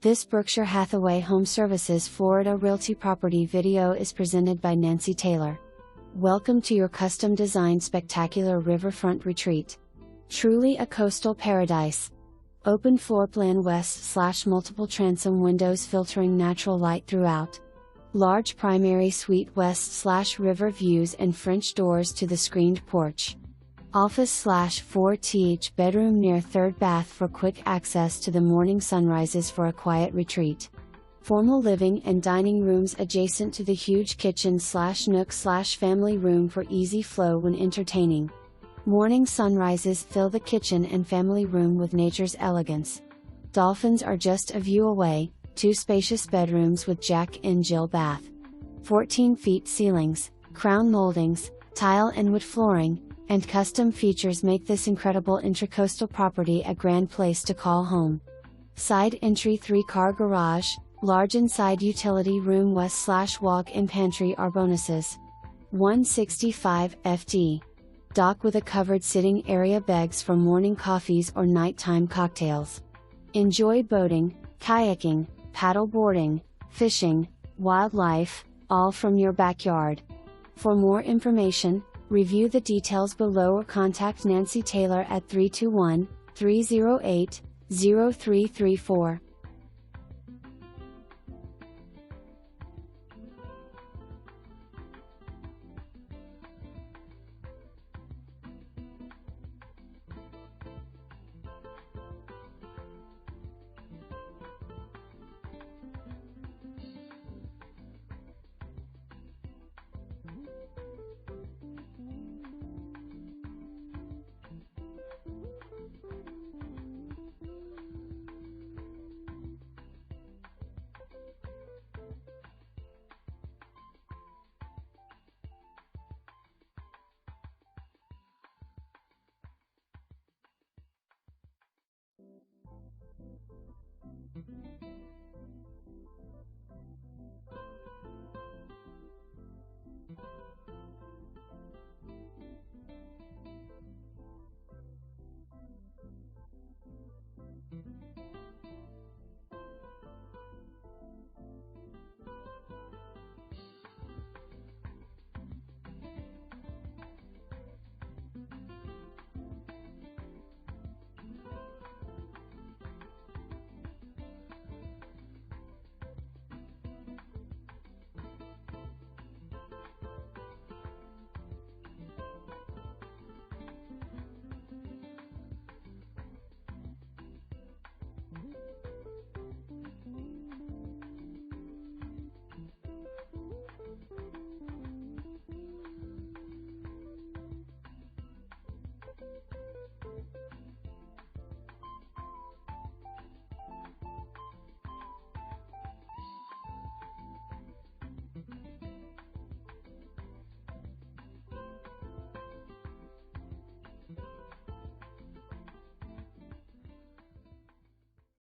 This Berkshire Hathaway HomeServices Florida Realty property video is presented by Nancy Taylor. Welcome to your custom-designed spectacular riverfront retreat. Truly a coastal paradise. Open floor plan west/multiple transom windows filtering natural light throughout. Large primary suite west/river views and French doors to the screened porch. Office/4th bedroom near third bath for quick access to the morning sunrises for a quiet retreat. Formal living and dining rooms adjacent to the huge kitchen/nook/family room for easy flow when entertaining. Morning sunrises fill the kitchen and family room with nature's elegance. Dolphins are just a view away, 2 spacious bedrooms with Jack and Jill bath. 14 feet ceilings, crown moldings, tile and wood flooring, and custom features make this incredible Intracoastal property a grand place to call home. Side entry 3-car garage, large inside utility room west/walk-in pantry are bonuses. 165 FT. Dock with a covered sitting area begs for morning coffees or nighttime cocktails. Enjoy boating, kayaking, paddle boarding, fishing, wildlife, all from your backyard. For more information, review the details below or contact Nancy Taylor at 321-308-0334.